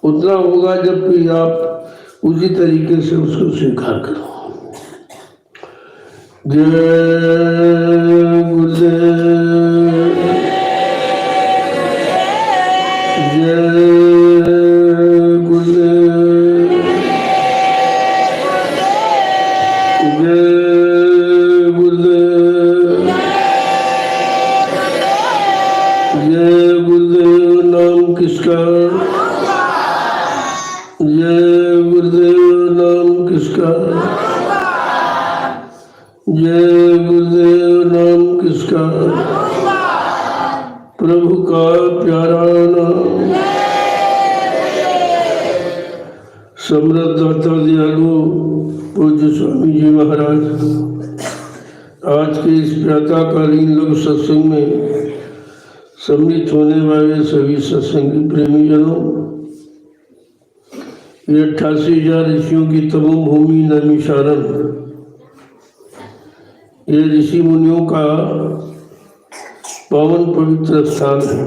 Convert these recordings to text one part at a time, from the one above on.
उतना होगा जब कि आप उसी तरीके से उसको स्वीकार करो। जय गुरुदेव, जय गुरुदेव, जय गुरुदेव, जय गुरुदेव। नाम किसका? जय गुरुदेव। नाम किसका? जय गुरुदेव। नाम किसका? प्रभु का प्यारा नाम। समृद्ध दाता दयालु पूज्य स्वामी जी महाराज, आज के इस प्रातःकालीन लघु सत्संग में सम्मिलित होने वाले सभी सत्संगी प्रेमी जनों, ये 88,000 ऋषियों की तपोभूमि भूमि नैमिषारण्य, ये ऋषि मुनियों का पावन पवित्र स्थान है।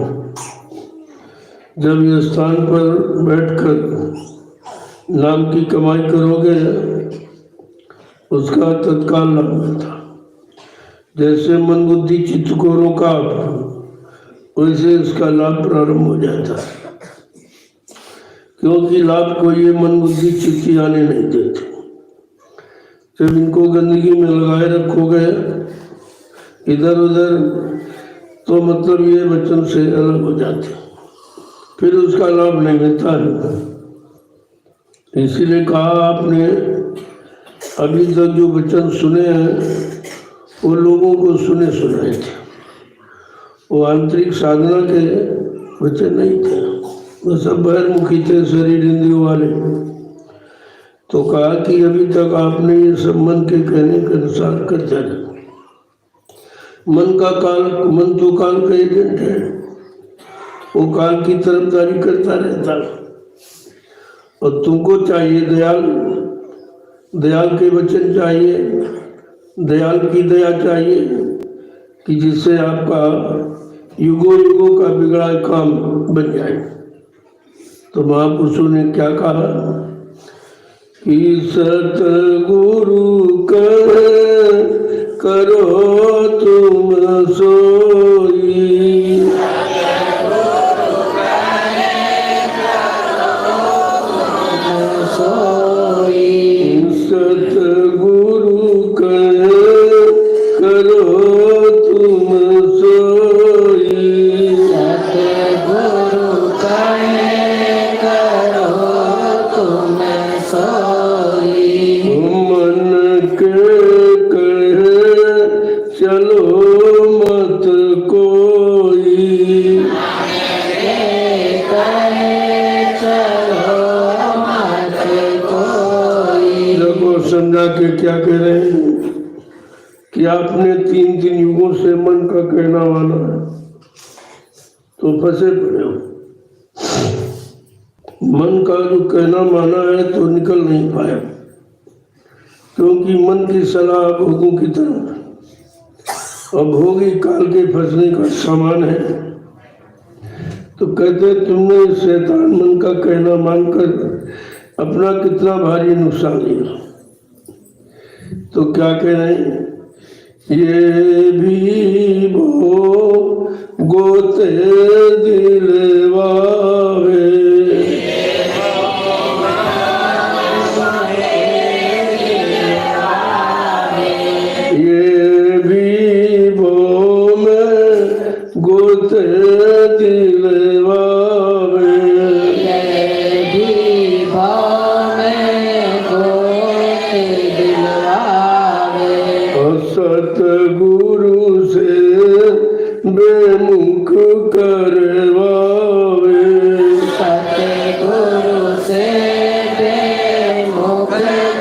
जब ये स्थान पर बैठकर नाम की कमाई करोगे उसका तत्काल लाभ मिलता। जैसे मन बुद्धि चित्त को रोका वैसे इसका लाभ प्रारंभ हो जाता है, क्योंकि लाभ को ये मन बुद्धि चित्त आने नहीं देते। जब इनको गंदगी में लगाए रखोगे इधर उधर तो मतलब ये वचन से अलग हो जाते, फिर उसका लाभ नहीं मिलता है। इसीलिए कहा आपने अभी तक जो वचन सुने हैं वो लोगों को सुने सुनाए थे, वो आंतरिक साधना के वचन नहीं थे, वो सब बहिर्मुखी थे, शरीर इंद्रियों वाले। तो कहा कि अभी तक आपने ये सब मन के कहने के अनुसार करते रहे। मन तो काल का एजेंट है, वो काल की तरफदारी करता रहता है। और तुमको चाहिए दयाल, दयाल के वचन चाहिए, दयाल की दया चाहिए कि जिससे आपका युगों युगों का बिगड़ा काम बन जाए। तो महापुरुषों ने क्या कहा कि सतगुरु करो तुम सोई, सतगुरु करो तुम सोई, सतगुरु करो तुम सोई, मन के कहे चलो मत कोई, समझा के क्या कह रहे हैं कि आपने 3 युगों से मन का कहना माना है तो फंसे पड़े हो। मन का जो कहना माना है तो निकल नहीं पाया, क्योंकि मन की सलाह भोगों की तरह और भोगी काल के फंसने का सामान है। तो कहते तुमने शैतान मन का कहना मानकर अपना कितना भारी नुकसान लिया। तो क्या कह रहे हैं, ये भी वो गोते दिलवावे, ये भी वो में गोते दिलवावे, सतगुरु से बेमुख करवावे, सतगुरु से बेमुख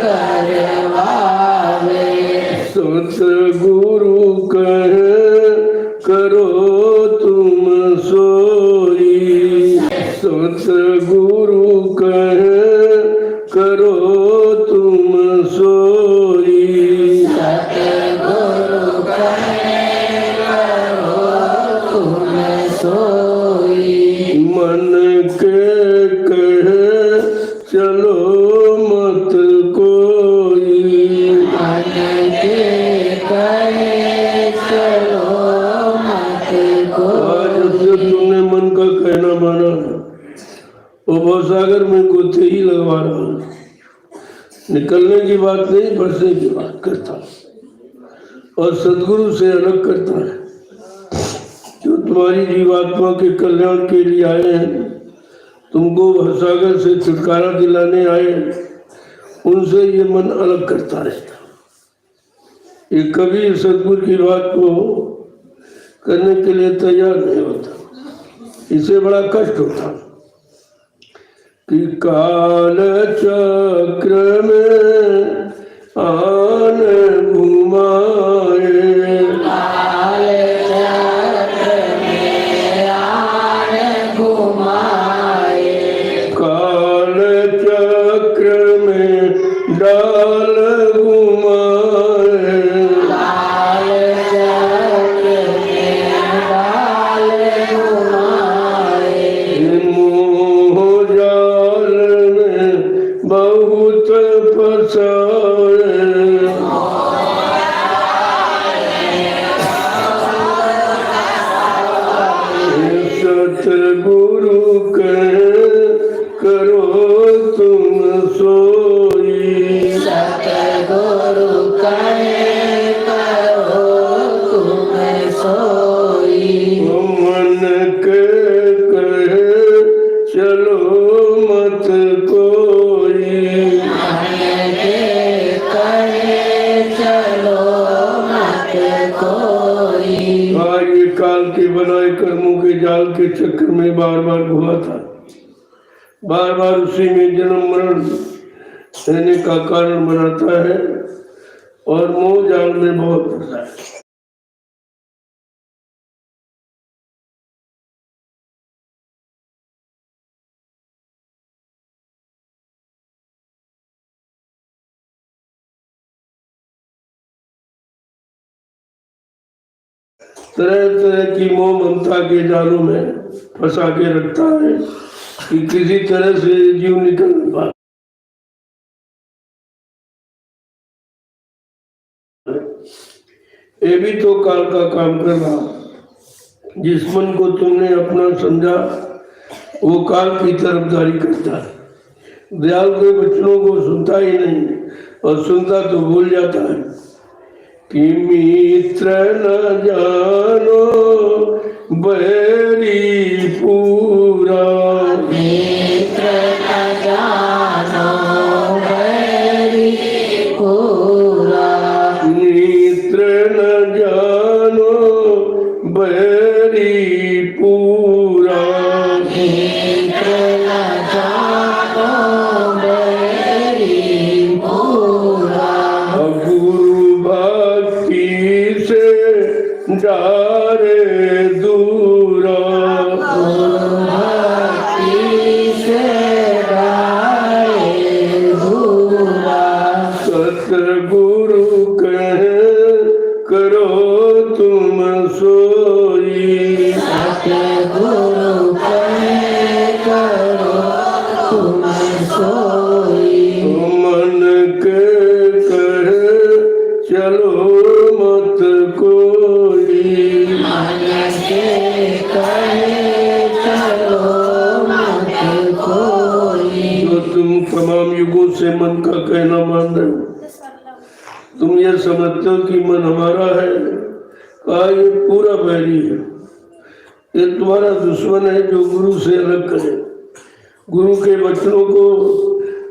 करवावे, सतगुरु कहे करो तुम सोई, सतगुरु कहे करो तुम सोई, मन के कहे है, वो भवसागर में गोते ही लगवा रहा है। निकलने की बात नहीं, बसने की बात करता है और सदगुरु से अलग करता है। जो तुम्हारी जीवात्मा के कल्याण के लिए आए हैं, तुमको भवसागर से छुटकारा दिलाने आए, उनसे ये मन अलग करता रहता। ये कभी सदगुरु की बात को करने के लिए तैयार नहीं होता, इसे बड़ा कष्ट होता कि काल चक्र में आन घुमाए, काल चक्र में आन घुमाए, काल चक्र में डाल घुमाए, काल चक्र में डाल घुमाए, मोह जाल में बहुत फसाए, सतगुरु कहे करो तुम सोई, सतगुरु कहे करो तुम सोई, मन के कहे चलो मत कोई, मन के कहे चलो मत कोई, ये काल के बनाए कर्मों के जाल के चक्कर में बार बार घुमा था, बार बार उसी में जन्म मरण रहने का कारण बनाता है और मोह जाल में बहुत फंसा है। तरह तरह की मोह ममता के जालों में फंसा के रखता है कि किसी तरह से जीव निकल नहीं पाता। ये भी तो काल का काम कर रहा। जिस मन को तुमने अपना समझा वो काल की तरफदारी करता है। दयाल के वचनों को सुनता ही नहीं और सुनता तो भूल जाता है कि मित्र न जानो बैरी पूरा, मित्र न जानो बैरी पूरा, मित्र न जानो बैरी पूरा, मित्र न जानो बैरी पूरा, गुरु भक्ति से डारे दूरा, भक्ति से डारे दूरा, सतगुरु कहे करो तुम सोई, सतगुरु कहे करो तुम सोई, मन के कहे चलो मत कोई, मन के कहे चलो मत कोई, जो तुम तमाम युगों से मन का कहना मान रहे हो, तुम ये समझते हो कि मन हमारा है, कहा ये पूरा बैरी है, ये तुम्हारा दुश्मन है जो गुरु से अलग करे, गुरु के वचनों को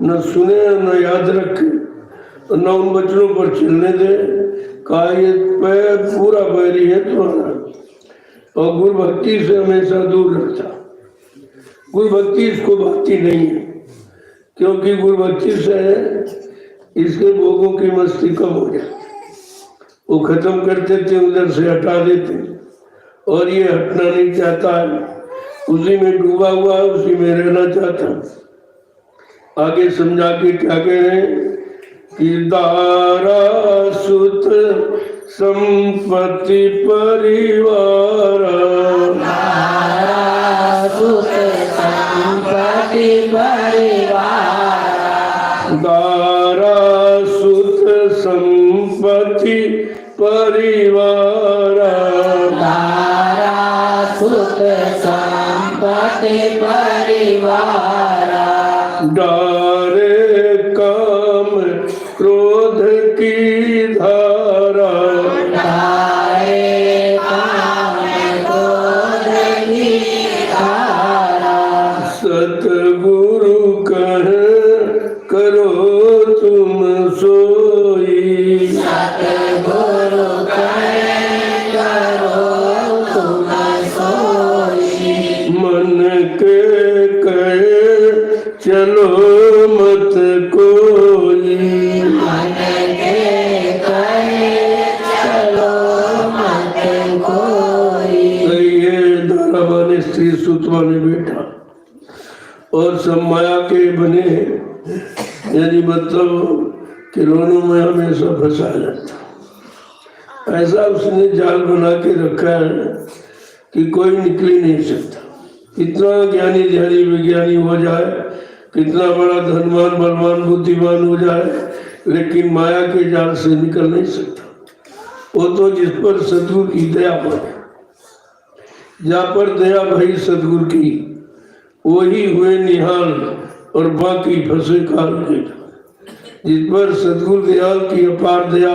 न सुने न याद रखे न उन वचनों पर चलने दे। कहा ये पूरा बैरी है तुम्हारा और गुरु भक्ति से हमेशा दूर रखता। गुरु भक्ति इसको भाती नहीं है क्योंकि गुरु भक्ति से इसके भोगों की मस्ती कम हो जाए, वो खत्म कर देते, उधर से हटा देते और ये हटना नहीं चाहता है, उसी में डूबा हुआ है, उसी में रहना चाहता है। आगे समझा के क्या कह रहे हैं कि दारा सुत संपत्ति परिवार, दारा सुत संपत्ति परिवार, दारा सुत संपत्ति परिवार, दारा सुत संपत्ति परिवार, परिवारा डारे काम क्रोध की धारा डारे काम क्रोध की धारा सतगुरु कह करो तुम सोई सतगुरु कहे करो तुम सोई मन के कहे चलो मत कोई मन के कहे चलो मत कोई। ये दारावा ने स्त्री सुतवा ने बैठा और सब माया के बने, यानी मतलब खिलौनों में हमेशा फंसा जाता। ऐसा उसने जाल बना के रखा है कि कोई निकल ही नहीं सकता। कितना ज्ञानी ध्यानी विज्ञानी हो जाए, कितना बड़ा धनवान बलवान बुद्धिमान हो जाए, लेकिन माया के जाल से निकल नहीं सकता। वो तो जिस पर सतगुरु की दया पड़े, जहाँ पर दया भई सतगुरु की, वही हुए निहाल और बाकी फंसे काल के। जिस पर सतगुरु दयाल की अपार दया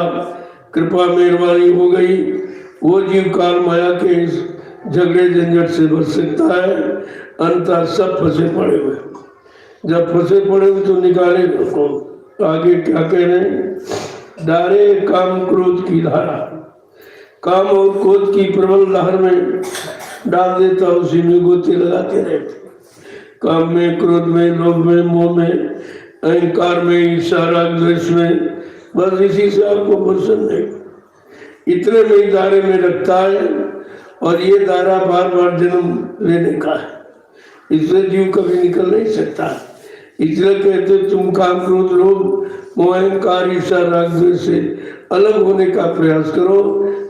कृपा मेहरबानी हो गई, वो जीव काल माया के इस झगड़े झंझट से बच सकता है। अंततः सब फंसे पड़े हुए, जब फंसे पड़े हुए तो निकालेगा कौन? आगे क्या कह रहे हैं? डारे काम क्रोध की धारा, काम और क्रोध की प्रबल लहर में डाल देता, उसी में गोते लगाते रहते। काम में, क्रोध में, लोभ में, मोह में, अहंकार में, ईर्ष्या राग द्वेष में, बस इसी से आपको प्रसन्न है। इतने में ही दायरे में रखता है, और ये दायरा बार बार जन्म लेने का है। इससे जीव कभी निकल नहीं सकता। इसलिए कहते तुम काम क्रोध लोभ मोह अहंकार ईर्ष्या राग द्वेष से अलग होने का प्रयास करो,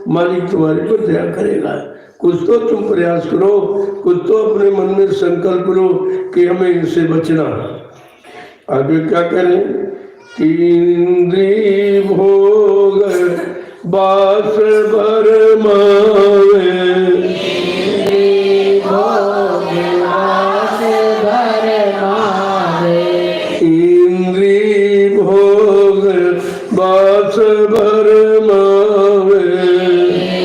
मालिक तुम्हारे पर दया करेगा। कुछ तो तुम प्रयास करो, कुछ तो अपने मन में संकल्प लो कि हमें इनसे बचना। आगे क्या करें? इंद्री भोग बास भर मावे, इंद्री भोग बास भर मावे, इंद्री भोग बास भर मावे,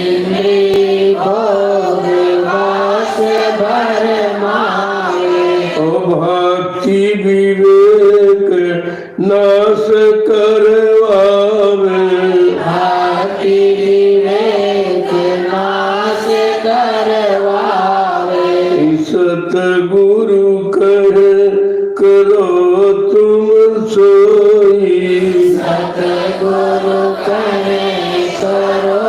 इंद्री भोग बास भर मावे, ओ भक्ति विवेक नाश करवावे, भक्ति विवेक नाश करवावे, सतगुरु कहे करो तुम सोई, सतगुरु कहे करो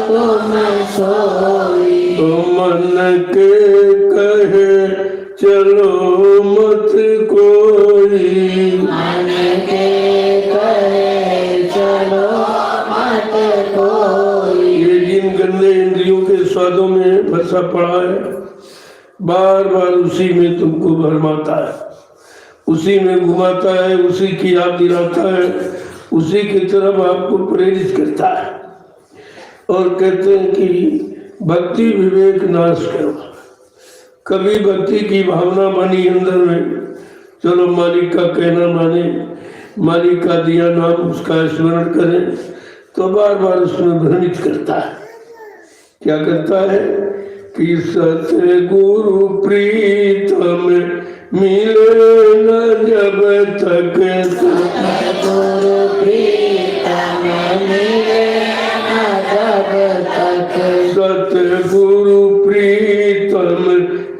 तुम सोई, तो मन के कहे चलो मत कोई, मन के कहे चलो मत कोई। ये जिन गंदे इंद्रियों के स्वादों में फंसा पड़ा है, बार बार उसी में तुमको भरमाता है, उसी में घुमाता है, उसी की याद दिलाता है, उसी की तरफ आपको प्रेरित करता है। और कहते हैं कि भक्ति विवेक नाश करो। कभी भक्ति की भावना बनी अंदर में, चलो मालिक का कहना माने, मालिक का दिया नाम उसका स्मरण करें, तो बार बार उसमें भ्रमित करता है। क्या करता है कि सतगुरु प्रीतम मिले न जब तक, सतगुरु प्रीतम मिले न जब तक, सतगुरु प्रीतम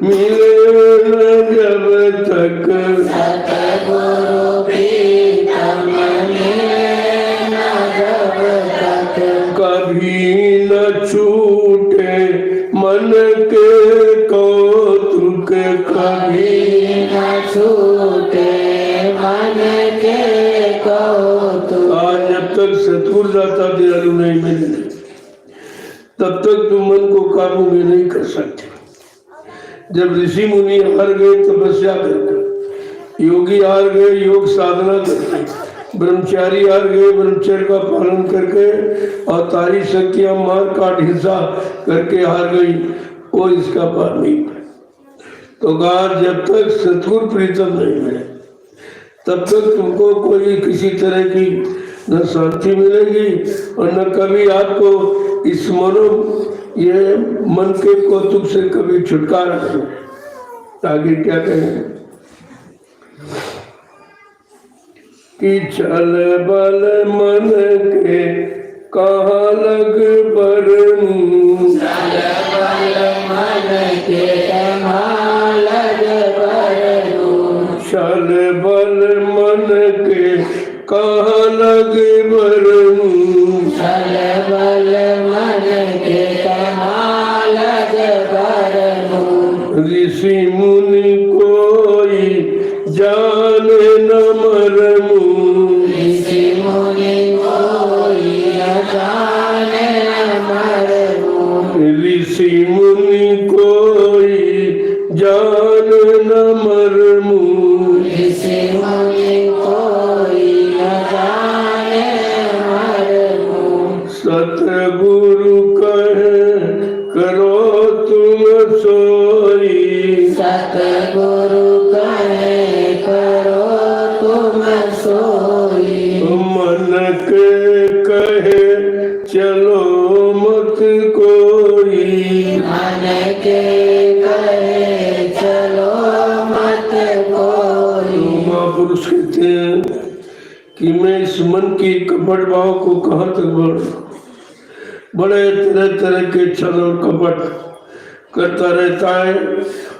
मिले न जब तक, सतगुरु प्रीतम मिले न जब तक, कभी न छूटे मन के कौतुक, कभी न छूटे मन के कौतुक। आज जब तक सतगुरु दाता दयालु नहीं मिले, तब तक तुम मन को काबू में नहीं कर सकते। जब ऋषि मुनि हार गए तपस्या करके, योगी हार गए योग साधना करके, ब्रह्मचारी हार गए ब्रह्मचर्य का पालन करके, और तारी शक्तियां मार काट हिंसा करके हार गई, वो इसका पार नहीं पाए। तो कहा जब तक सतगुरु प्रीतम नहीं मिले तब तक तुमको कोई किसी तरह की न शांति मिलेगी और न कभी आपको इस ये मन के कौतुक से कभी छुटकारा नहीं। आगे क्या कहें कि चल बल मन के कहाँ लग बरनूं, चल बल मन के कहाँ लग बरनूं, चल बल मन के कहाँ लग बरनूं, चल बल मन के कहाँ लग बरनूं, ऋषि मुनि कोई जाने न मरनूं, ऋषि मुनि कोई न जाने न मरनूं, ऋषि मुनि कोई जाने न मरनूं, ऋषि मुनि कोई न जाने मरनूं, सतगुरु कहे करो तुम सोई, सतगुरु कहे करो तुम सोई, मन के कहे चलो मत कोई, मन के कहे चलो मत कोई, महापुरुष कहते हैं कि मैं इस मन की कपट भाव को कहाँ तक बढ़ूं। बड़े तरह तरह के छल और कपट करता रहता है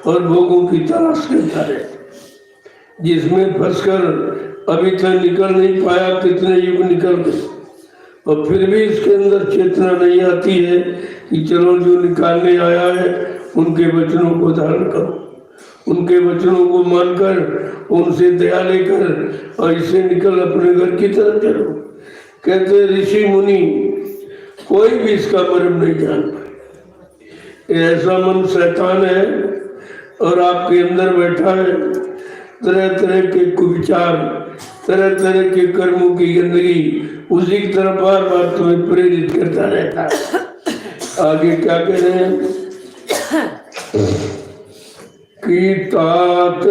और भोगों की तलाश करता रहता है, जिसमें फंसकर अभी तक निकल नहीं पाया, कितने युग निकल गए और फिर भी इसके अंदर चेतना नहीं आती है कि चलो जो निकालने आया है उनके वचनों को धारण करो, उनके वचनों को मानकर उनसे दया लेकर और इससे निकल अपने घर की तरफ चलो। कहते ऋषि मुनि कोई भी इसका मर्म नहीं जान पाए। ऐसा मन शैतान है और आपके अंदर बैठा है, तरह तरह के कुविचार, तरह तरह के कर्मों की गंदगी उसी की तरफ बार बार तुम्हें प्रेरित करता रहता है। आगे क्या कह रहे हैं कि तात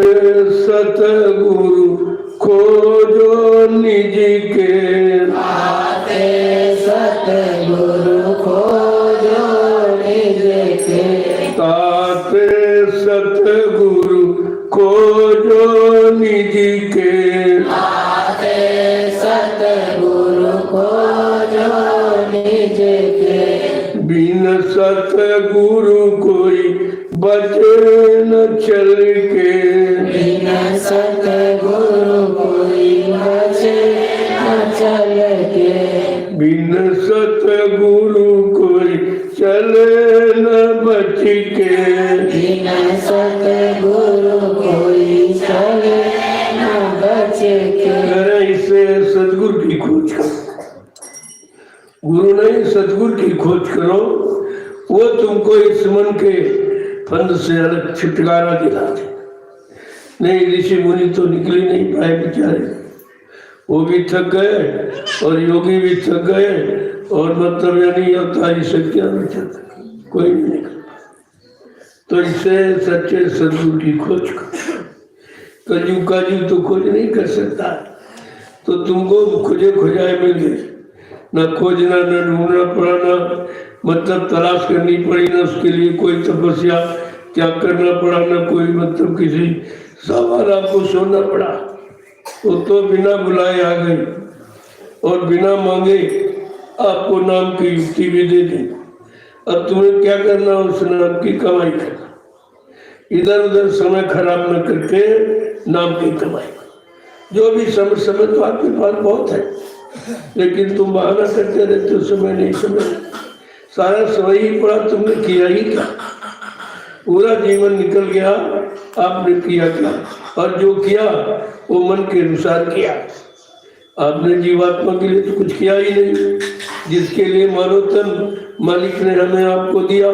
सतगुरु खोजो निज के, आते सतगुरु खोजो निज के, तात सतगुरु खोजो निज के, आते सतगुरु खोजो निज के, बिन सतगुरु कोई बचे न चल के, बिन सतगुरु कोई बचे न चल के, बिन सतगुरु कोई चले न बच के, बिन सतगुरु कोई चले न बच के, जरा इसे सतगुरु की खोज करो, गुरु नहीं सतगुरु की खोज करो, वो तुमको इस मन के फंद से अलग छुटकारा दिलाते। नहीं ऋषि मुनि तो निकल ही नहीं पाए बेचारे, वो भी थक गए और योगी भी थक गए और मतलब यानी अवतारी शक्तियां भी थक, कोई नहीं निकल पाया। तो इससे सच्चे सदगुरु की खोज करो। कलयुग का जीव तो खोज नहीं कर सकता, तो तुमको खोजे खोजाए मिल गए, न खोजना न ढूंढना पड़ा, न मतलब तलाश करनी पड़ी, न उसके लिए कोई तपस्या त्याग करना पड़ा, न कोई मतलब किसी सवाल आपको सोना पड़ा। वो तो बिना बुलाए आ गई और बिना मांगे आपको नाम की युक्ति भी दे दी। अब तुम्हें क्या करना, उस नाम की कमाई करना, इधर उधर समय खराब न करके नाम की कमाई। जो भी समय समय तो आपके पास बहुत है, लेकिन तुम बहाना करते रहते हो समय नहीं, समय सारा समय ही पड़ा, तुमने किया ही क्या, पूरा जीवन निकल गया, आपने किया क्या, और जो किया वो मन के अनुसार किया। आपने जीवात्मा के लिए तो कुछ किया ही नहीं, जिसके लिए मानो तन मालिक ने हमें आपको दिया,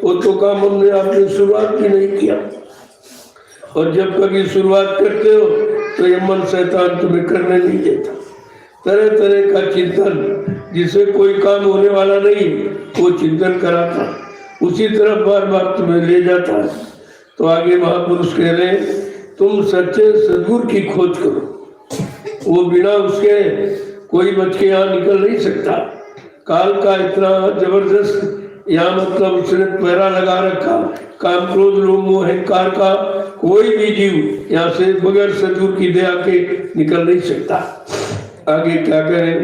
वो तो काम हमने आपने शुरुआत भी नहीं किया। और जब कभी शुरुआत करते हो तो ये मन शैतान तुम्हें करने नहीं देता, तरह तरह का चिंतन, जिससे कोई काम होने वाला नहीं वो चिंतन कराता, उसी तरफ बार बार तुम्हें ले जाता है। तो आगे महापुरुष कह रहे हैं तुम सच्चे सदगुरु की खोज करो, वो बिना उसके कोई बच के यहाँ निकल नहीं सकता। काल का इतना जबरदस्त यहाँ मतलब उसने पहरा लगा रखा, काम क्रोध लोभ मोह अहंकार का कोई भी जीव यहाँ से बगैर सदगुरु की दया के निकल नहीं सकता। आगे क्या करें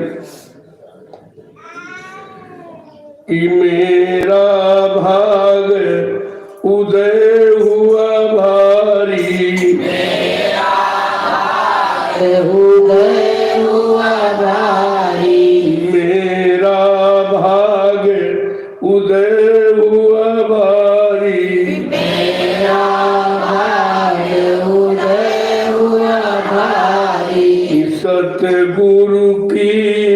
कि मेरा भाग उदय हुआ भारी, मेरा भाग उदय हुआ भारी, मेरा भाग उदय हुआ भारी, मेरा भाग उदय हुआ भारी, सतगुरु की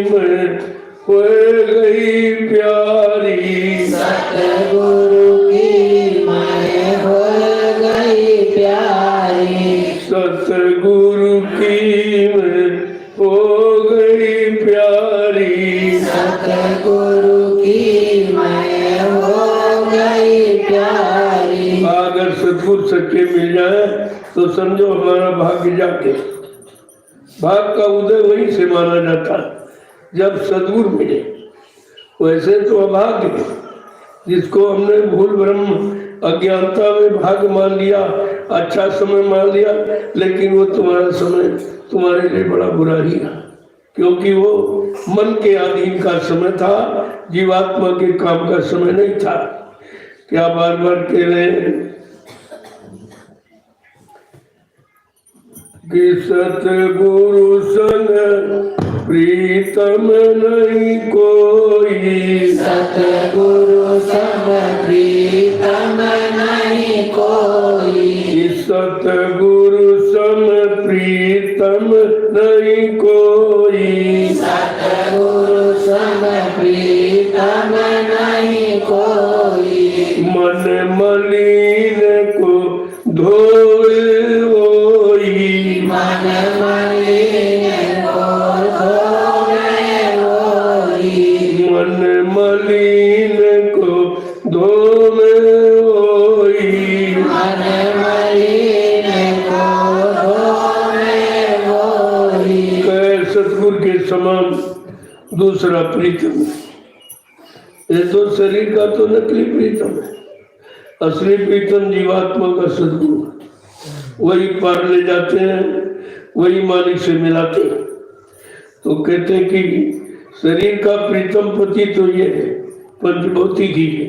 मैं हो गई प्यारी, सतगुरु की मैं हो गई प्यारी, सतगुरु की मैं हो गई प्यारी, सतगुरु की मैं हो गई प्यारी। अगर सतगुरु सच्चे मिल जाए तो समझो हमारा भाग्य जाके, भाग का उदय वहीं से माना जाता है जब सदगुरु मिले। वैसे तो अभाग्य है, जिसको हमने भूल भ्रम अज्ञानता में भाग मान लिया, अच्छा समय मान लिया, लेकिन वो तुम्हारा समय तुम्हारे लिए बड़ा बुरा ही है, क्योंकि वो मन के अधीन का समय था, जीवात्मा के काम का समय नहीं था। क्या बार बार कह रहे हैं कि सतगुरु संग प्रीतम नहीं कोई, सतगुरु संग प्रीतम नहीं कोई, सतगुरु संग प्रीतम नहीं कोई, सतगुरु संग प्रीतम नहीं कोई, मन मलिन को धोए वही, मन मलिन को धोए वही, मन मलिन को धोए वही, मन मलिन को धोए वही। कह सतगुरु के समान दूसरा प्रीतम है। ये तो शरीर का तो नकली प्रीतम है, असली प्रीतम जीवात्मा का सदगुरु है। वही पार ले जाते हैं, वही मालिक से मिलाते हैं। तो कहते हैं कि शरीर का प्रीतम पति तो ये है पंचभौतिक ही है,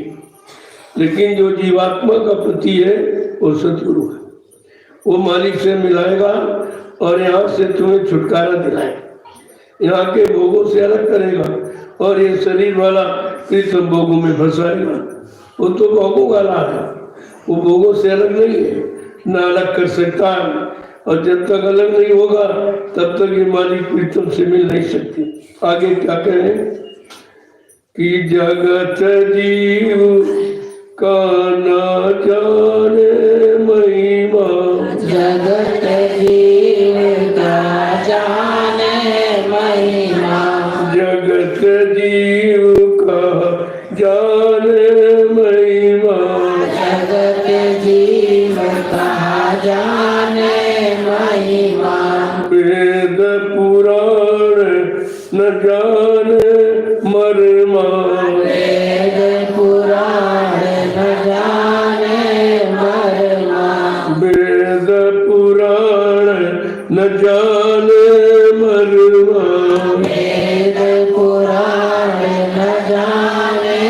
लेकिन जो जीवात्मा का पति है वो सदगुरु है। वो मालिक से मिलाएगा और यहाँ से तुम्हें छुटकारा दिलाएगा, यहाँ के भोगों से अलग करेगा और ये शरीर वाला प्रीतम भोगों में फंसाएगा। वो तो भोगों का लाभ है, वो भोगों से अलग नहीं है, ना अलग कर सकता है। और जब तक अलग नहीं होगा तब तक ये मालिक प्रीतम से मिल नहीं सकती। आगे क्या कहें कि जगत जीव का ना जाने महिमा, जगत जीव का जाने महिमा, जगत जीव का जाने महिमा, जगत जीव का जाने महिमा, वेद पुराण न जाने मर्मा, वेद पुराण न जाने मर्मा, वेद पुराण न जाने मर्मा, वेद पुराण न जाने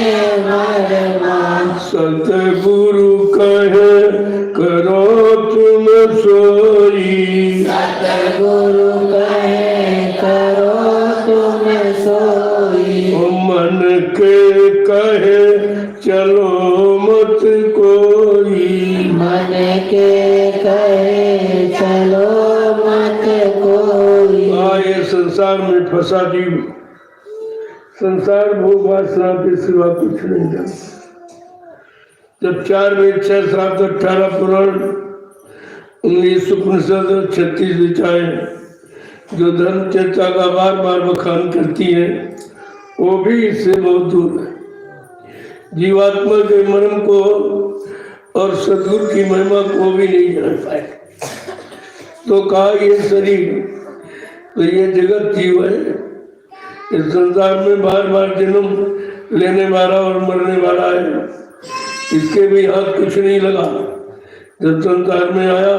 मर्मा, सतगुरु कहे करो तुम सोई, सतगुरु कहे करो तुम सोई, ओ मन के कहे चलो मत कोई, मन के कहे चलो मत कोई। आए संसार में फंसा जीव, संसार भोग वासना के सिवा कुछ नहीं जानता। जब 4 वेद 6 7 18 पुराण 19 उपनिषद 36 ऋचाएं जो धर्म चर्चा का बार बार बखान करती है, वो भी इससे बहुत दूर है। जीवात्मा के मर्म को और सदगुरु की महिमा को भी नहीं जान पाए। तो कहा ये शरीर तो ये जगत जीव है, इस संसार में बार बार जन्म लेने वाला और मरने वाला है, इसके भी हाथ कुछ नहीं लगा। जब संसार में आया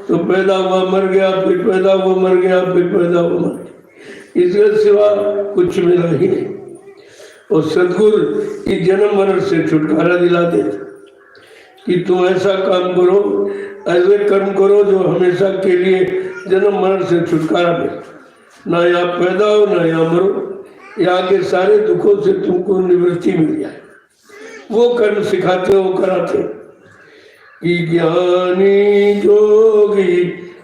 तो पैदा हुआ मर गया, फिर पैदा हुआ मर गया, फिर पैदा हुआ मर गया, इसके सिवा कुछ मिला ही नहीं। और सदगुरु इस जन्म मरण से छुटकारा दिला देते कि तुम ऐसा काम करो, ऐसे कर्म करो जो हमेशा के लिए जन्म मरण से छुटकारा दे, ना यहाँ पैदा हो ना यहाँ मरो, यहाँ के सारे दुखों से तुमको निवृत्ति मिल जाए। वो कर्म सिखाते हो, कराते कि ज्ञानी जोगी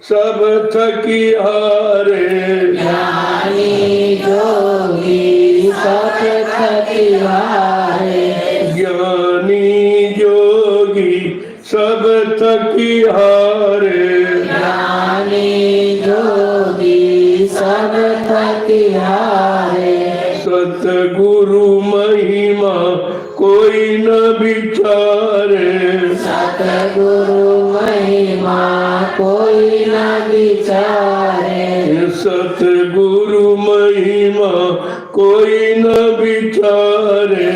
सब थकी हारे, ज्ञानी जोगी सब थकी हारे, ज्ञानी जोगी सब थकी हारे, ज्ञानी जोगी सब थकी हारे, सतगुरु महिमा कोई न विचारे, सतगुरु महिमा कोई न विचारे, सतगुरु महिमा कोई न विचारे,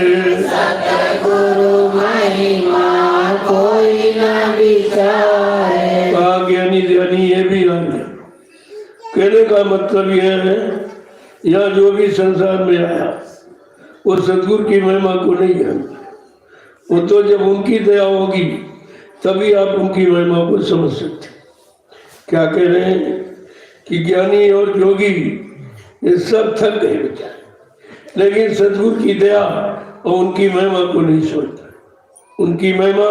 सतगुरु महिमा कोई न विचारे। ज्ञानी ध्यानी ये भी आ गया। कहने का मतलब यह है, यहाँ जो भी संसार में आया वो सदगुरु की महिमा को नहीं जानता। वो तो जब उनकी दया होगी तभी आप उनकी महिमा को समझ सकते। क्या कह रहे हैं कि ज्ञानी और योगी ये सब थक गए बेचारे, लेकिन सदगुरु की दया और उनकी महिमा को नहीं समझता। उनकी महिमा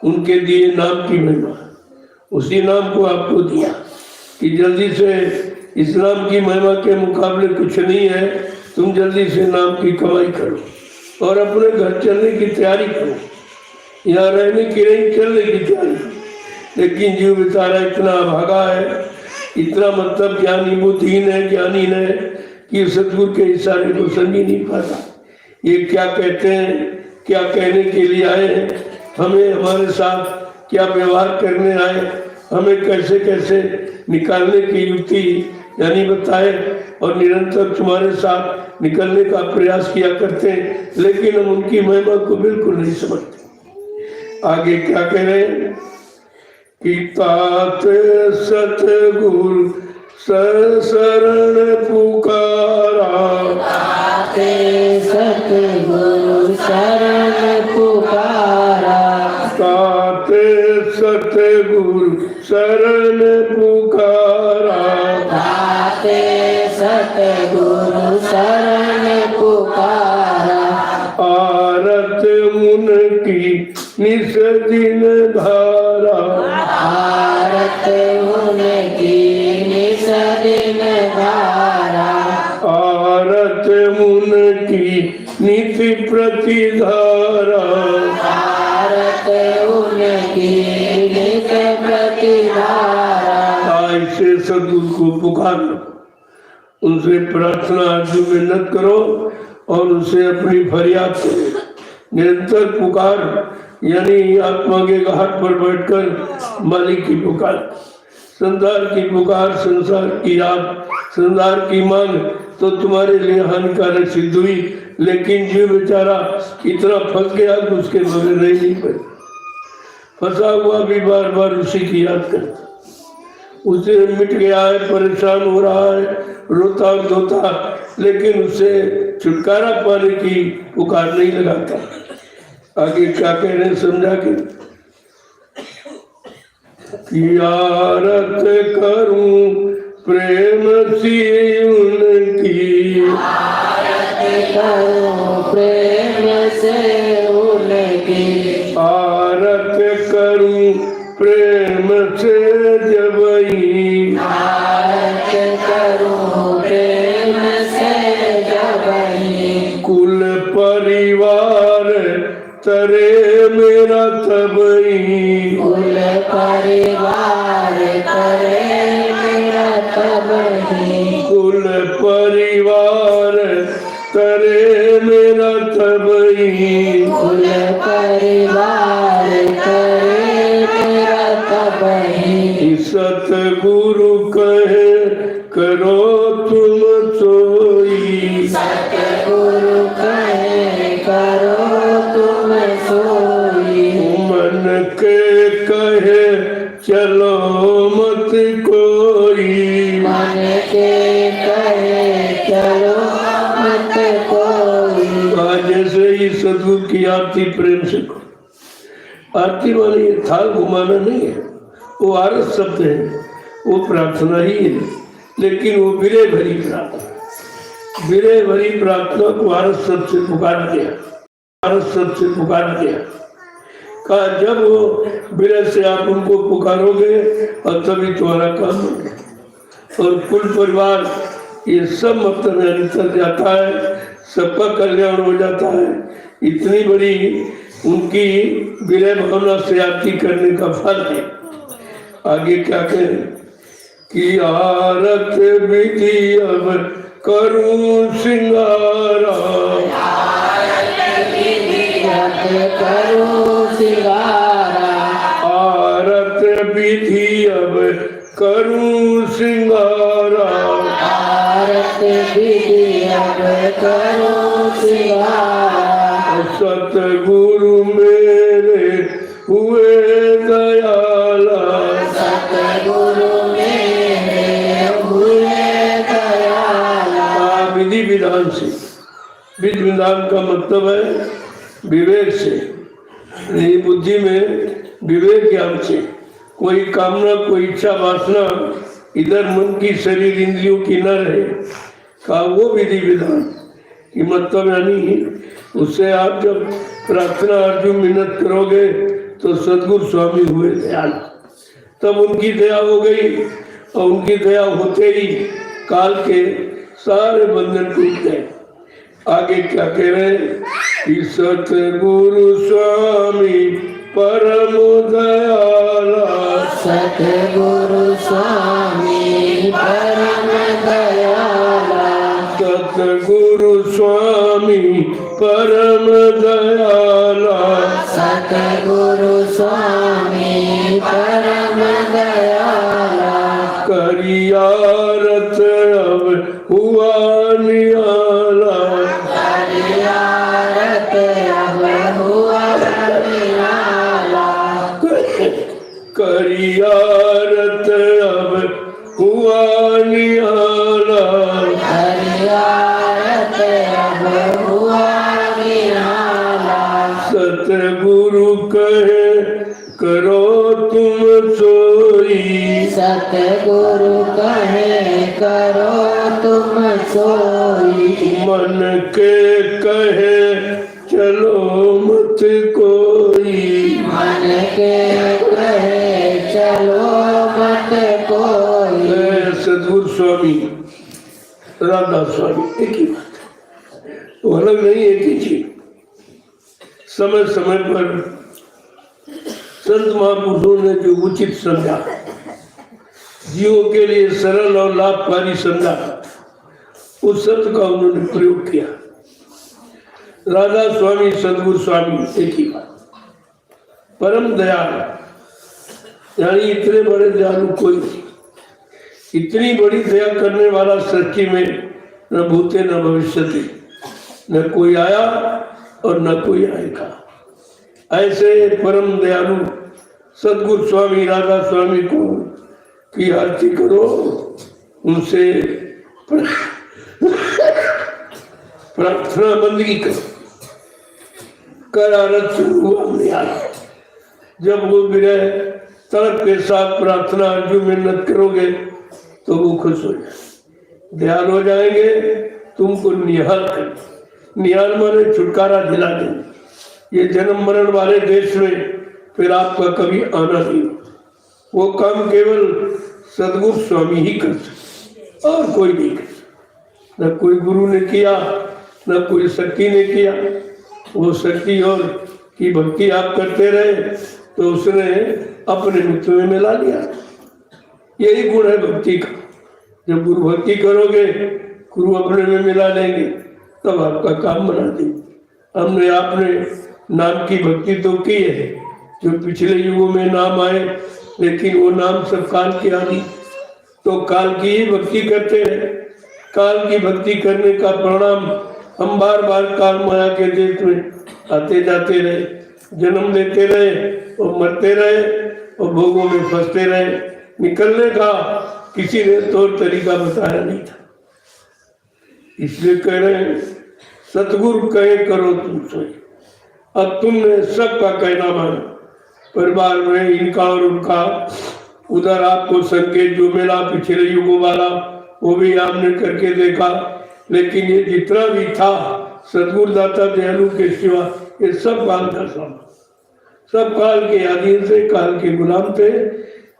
उनके दिए नाम की महिमा, उसी नाम को आपको दिया कि जल्दी से इस नाम की महिमा के मुकाबले कुछ नहीं है, तुम जल्दी से नाम की कमाई करो और अपने घर चलने की तैयारी करो। यहाँ रहने की नहीं, चलने की तैयारी। लेकिन जीव बेचारा इतना भागा है, इतना मतलब ज्ञानी बुद्धिहीन है, ज्ञानी है कि सतगुरु के इशारे को समझ ही नहीं पाता। ये क्या कहते हैं, क्या कहने के लिए आए हैं, हमें हमारे साथ क्या व्यवहार करने आए, हमें कैसे कैसे निकालने की युक्ति यानी बताए और निरंतर तुम्हारे साथ निकलने का प्रयास किया करते हैं, लेकिन हम उनकी महिमा को बिल्कुल नहीं समझते। आगे क्या कह रहे हैं कि तात सतगुरु शरण पुकारा, ताते सतगुरु शरण पुकारा, ताते सतगुरु शरण पुकारा, ताते सतगुरु शरण पुकारा, आरत उनकी निस दिन धारा, आरत उनकी निस दिन धारा, आरत उनकी नीति प्रतिधारा, आरत उनकी नित प्रतिधारा। ऐसे सदगुरु को पुकारो, उनसे प्रार्थना अर्जु मिन्नत करो और उनसे अपनी फरियाद करो। निरंतर पुकार यानी आत्मा के घाट पर बैठकर मालिक की पुकार, संसार की पुकार, संसार की याद, संसार की मांग तो तुम्हारे लिए हानिकारक सिद्ध हुई, लेकिन जीव बेचारा इतना फंस गया कि उसके बगैर रह नहीं पाए। फंसा हुआ भी बार बार उसी की याद करता, उसे मिट गया है, परेशान हो रहा है, रोता और धोता, लेकिन उसे छुटकारा पाने की पुकार नहीं लगाता। आगे क्या कह रहे हैं समझा के कि आरत करूं प्रेम सी उनकी, आरत करूं प्रेम से उनकी, आरत करूं प्रेम से जबई, आरत करूं प्रेम से जबई, कुल परिवार तरे मेरा तबई, कुल परिवार करे मेरा तबई, कुल परिवार तरे मेरा तबई, कुल परिवार करे सबही सतगुरु कहे करो तुम सोई। सतगुरु कहे करो तुम सोई। मन के कहे चलो मत कोई। मन के कहे चलो मत कोई। आज जैसे ही सतगुरु की आरती प्रेम से करो। आरती वाले ये थाल घुमाना नहीं है, वो आरस शब्द है, वो प्रार्थना ही है, लेकिन वो विरह भरी प्रार्थना। विरह भरी प्रार्थना को आरस शब्द से पुकार दिया। आरस शब्द से पुकार दिया। कहा जब वो विरह से आप उनको पुकारोगे और तभी तुम्हारा काम होगा और कुल परिवार ये सब मतलब में अंतर जाता है, सबका कल्याण हो जाता है। इतनी बड़ी उनकी विरह भावना से आरती करने का फल है। आगे क्या कहें कि आरत विधि अब करूं सिंगारा। करो सिंगारा। आरत विधि अब करूं सिंगारा। आरत विधि अब करो सिंगारा। सतगुरु मेरे हुए दयाला। सतगुरु मेरे हुए दयाला। विधि विधान से, विधि विधान का मतलब है विवेक से, नहीं बुद्धि में विवेक ज्ञान से। कोई कामना कोई इच्छा वासना इधर मन की शरीर इंद्रियों की न रहे, का वो विधि विधान की मतलब यानी उससे आप जब प्रार्थना अर्जुन मिन्नत करोगे तो सदगुरु स्वामी हुए दयाल, तब उनकी दया हो गई और उनकी दया होते ही काल के सारे बंधन टूट गए। आगे क्या कह रहे हैं कि सतगुरु स्वामी परम दयाला। सतगुरु स्वामी परम दयाला। सतगुरु स्वामी परम दयाला। सतगुरु स्वामी परम दयाला। करियारत अब हुआ नियाला। करियारत अब हुआ नियाला। करियारत अब हुआ नियाला। करियारत अब हुआ नियाला। सतगुरु कहे करो तुम सोई। सतगुरु कहे करो तुम सोई। मन के कहे चलो मत कोई। मन के कहे चलो मत कोई। सतगुरु स्वामी राधा स्वामी एक ही बात है, वो अलग नहीं, एक ही चीज। समय समय पर संत महापुरुषों ने जो उचित समझा, जीवों के लिए सरल और लाभकारी समझा, उस सत्य का उन्होंने प्रयोग किया। राधा स्वामी सदगुरु स्वामी एक ही बात। परम दयाल यानी इतने बड़े दयालु कोई नहीं। इतनी बड़ी दया करने वाला सृष्टि में न भूते न भविष्यति, न कोई आया और न कोई आएगा। ऐसे परम दयालु सदगुरु स्वामी राधा स्वामी को की आरती करो, उनसे प्रार्थना बंदगी करो। कर आरत हुआ नियाल। जब वो विरह तड़प के साथ प्रार्थना अर्जुन मिन्नत करोगे तो वो खुश हो जाए, दयाल हो जाएंगे, तुमको निहाल कर। निहाल माने छुटकारा दिला देंगे। ये जन्म मरण वाले देश में फिर आपका कभी आना नहीं हो। वो काम केवल सदगुरु स्वामी ही कर सकते और कोई नहीं कर सकता। न कोई गुरु ने किया, न कोई शक्ति ने किया। वो शक्ति और की भक्ति आप करते रहे तो उसने अपने मित्र में मिला लिया। यही गुण है भक्ति का। जब गुरु भक्ति करोगे, गुरु अपने में मिला लेंगे, तब आपका काम बना देंगे। हमने आपने नाम की भक्ति तो की है, जो पिछले युगों में नाम आए लेकिन वो नाम सब काल के आदि, तो काल की ही भक्ति करते रहे। काल की भक्ति करने का परिणाम हम बार बार काल माया के देश में आते जाते रहे, जन्म लेते रहे और मरते रहे और भोगों में फंसते रहे। निकलने का किसी ने तौर तरीका बताया नहीं था। इसलिए कह रहे हैं सतगुरु कहे करो तुम सोई। अब तुमने सबका कहना माना, परिवार में इनका और उनका, उधर आपको संकेत जो मिला पिछले युगों वाला वो भी आपने करके देखा। लेकिन ये जितना भी था सतगुरु दाता दयालु के सिवा ये सब काल का सामान, सब काल के अधीन से, काल के गुलाम थे,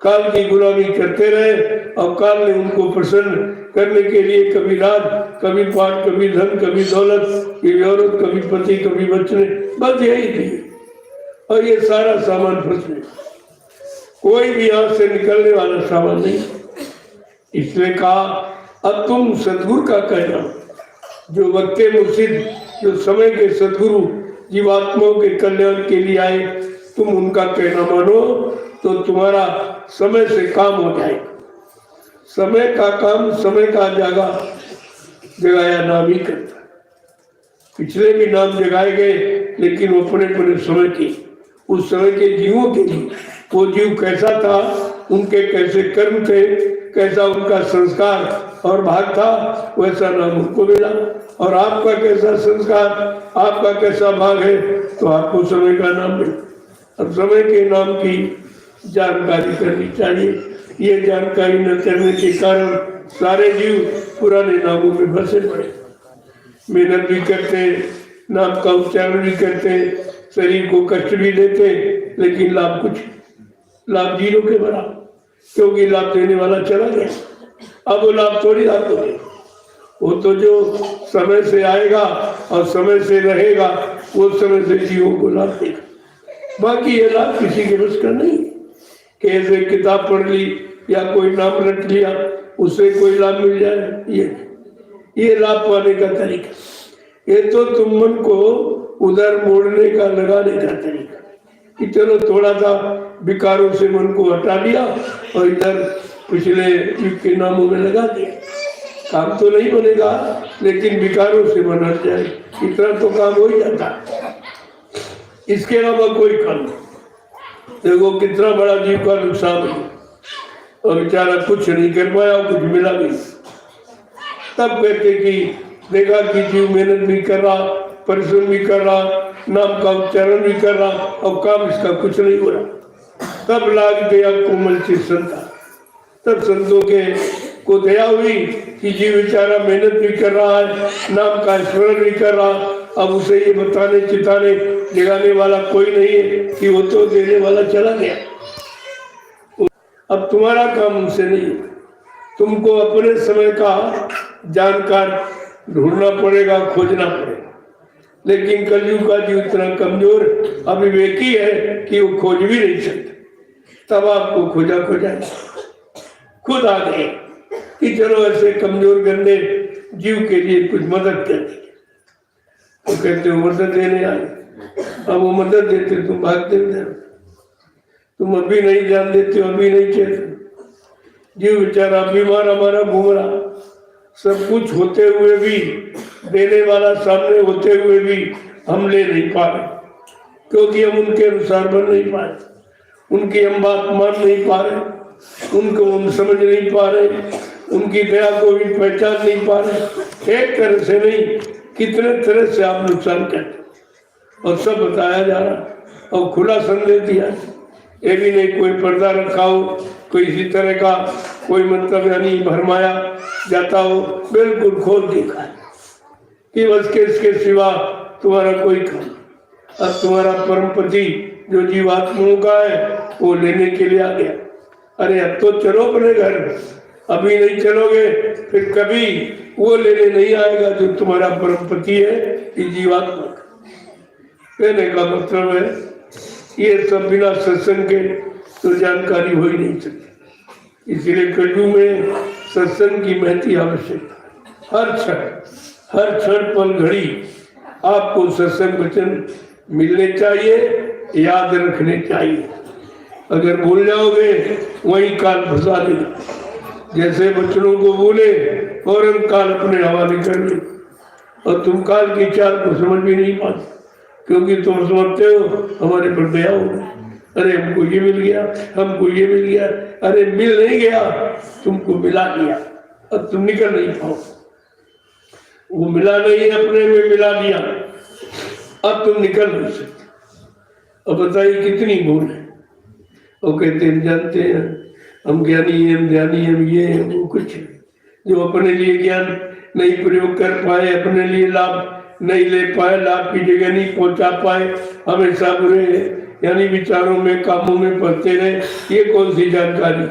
काल की गुलामी करते रहे और काल ने उनको प्रसन्न करने के लिए कभी राज, कभी पाठ, कभी धन, कभी दौलत, कभी औरत, कभी पति, कभी बच्चे, बस यही थी। और ये सारा सामान फंसने, कोई भी यहाँ से निकलने वाला सामान नहीं। इसलिए कहा अब तुम सतगुरु का कहना, जो वक्ते मुर्शिद, जो समय के सतगुरु जीवात्माओं के कल्याण के लिए आए, तुम उनका कहना मानो तो तुम्हारा समय से काम हो जाएगा। समय का काम समय का जगाया नाम ही करता। पिछले भी नाम जगाए गए लेकिन वो अपने अपने समय के, उस समय के जीवों के लिए, वो जीव कैसा था, उनके कैसे कर्म थे, कैसा उनका संस्कार और भाग था, वैसा नाम उनको मिला। और आपका कैसा संस्कार, आपका कैसा भाग है, तो आपको समय का नाम मिला। अब समय के नाम की जानकारी करनी चाहिए। ये जानकारी न करने के कारण सारे जीव पुराने नामों में फंसे पड़े, मेहनत भी करते, नाम का उच्चारण भी करते, शरीर को कष्ट भी देते, लेकिन लाभ जीरो के बराबर, क्योंकि लाभ देने वाला चला गया। अब वो लाभ थोड़ी आपको दे, वो तो जो समय से आएगा और समय से रहेगा वो समय से जीवों को लाभ देगा। बाकी ये लाभ किसी के बस का नहीं। कैसे किताब पढ़ ली या कोई नाम रट लिया उससे कोई लाभ मिल जाए, ये लाभ पाने का तरीका। ये तो तुम मन को उधर मोड़ने का, लगाने का तरीका कि चलो थोड़ा सा विकारों से मन को हटा लिया और इधर पिछले युग के नामों में लगा दिया। काम तो नहीं बनेगा लेकिन विकारों से मन हट जाए, इतना तो काम हो ही जाता। इसके अलावा कोई काम नहीं। देखो कितना बड़ा जीव का नुकसान है और बेचारा कुछ नहीं कर पाया, कुछ मिला भी। तब कहते कि देखा कि जीव मेहनत भी कर रहा, परिश्रम भी कर रहा, नाम का उच्चारण भी कर रहा और काम इसका कुछ नहीं हो रहा। तब लाग गया कोमल से संता, तब संतों के को दया हुई कि जीव बेचारा मेहनत भी कर रहा है, नाम का स्मरण भी कर रहा, अब उसे ये बताने चिताने जगाने वाला कोई नहीं है कि वो तो देने वाला चला गया। अब तुम्हारा काम उनसे नहीं, तुमको अपने समय का जानकार ढूंढना पड़ेगा, खोजना पड़ेगा। लेकिन कलयुग का जीव इतना कमजोर अविवेकी है कि वो खोज भी नहीं सकता। तब आपको खोजा खुद आ गए कि चलो ऐसे कमजोर गंदे जीव के लिए कुछ मदद कर दी। वो कहते हो मदद देने आए, अब वो मदद देते तुम भागते हो, तुम अभी नहीं ध्यान देते हो, अभी नहीं चलते। जीव बेचारा बीमार हमारा घूम रहा, सब कुछ होते हुए भी, देने वाला सामने होते हुए भी हम ले नहीं पा रहे, क्योंकि हम उनके अनुसार बन नहीं पा रहे, उनकी हम बात मान नहीं पा रहे, उनको हम समझ नहीं पा रहे, उनकी दया को भी पहचान नहीं पा रहे। एक तरह से नहीं, कितने तरह से आप नुकसान करते और सब बताया जा रहा और खुला संदेश दिया। ये भी नहीं कोई पर्दा रखा हो, कोई इसी तरह का कोई मतलब यानी भरमाया जाता हो, बिल्कुल खोल दिखा है कि बस के इसके सिवा तुम्हारा कोई काम। अब तुम्हारा परमपति जो जीवात्माओं का है वो लेने के लिए आ गया। अरे अब तो चलो अपने घर, अभी नहीं चलोगे फिर कभी वो लेने नहीं आएगा जो तुम्हारा परमपति है जीवात्मा। कहने का मतलब है ये सब बिना सत्संग के तो जानकारी हो ही नहीं सकती। इसलिए कलयुग में सत्संग की महती आवश्यकता। हर क्षण पल घड़ी आपको सत्संग वचन मिलने चाहिए, याद रखने चाहिए। अगर भूल जाओगे वही काल फंसा देगा। जैसे बच्चों को बोले फौरन काल अपने हवाले कर ले, और तुम काल की चाल को समझ भी नहीं पाते, क्योंकि तुम समझते हो हमारे पर दया हो, अरे हमको ये मिल गया, हमको ये मिल गया। अरे मिल नहीं गया, तुमको मिला दिया, अब तुम निकल नहीं पाओ। वो मिला नहीं, अपने में मिला दिया, अब तुम निकल नहीं सकते। अब बताइए कितनी भूल है। वो कहते हैं जानते हैं हम ज्ञानी हैं, हम ध्यानी हैं, ये हैं, वो कुछ है। जो अपने लिए ज्ञान नहीं प्रयोग कर पाए, अपने लिए लाभ नहीं ले पाए, लाभ की जगह नहीं पहुंचा पाए, हमेशा बुरे यानी विचारों में, कामों में पड़ते रहे, ये कौन सी जानकारी।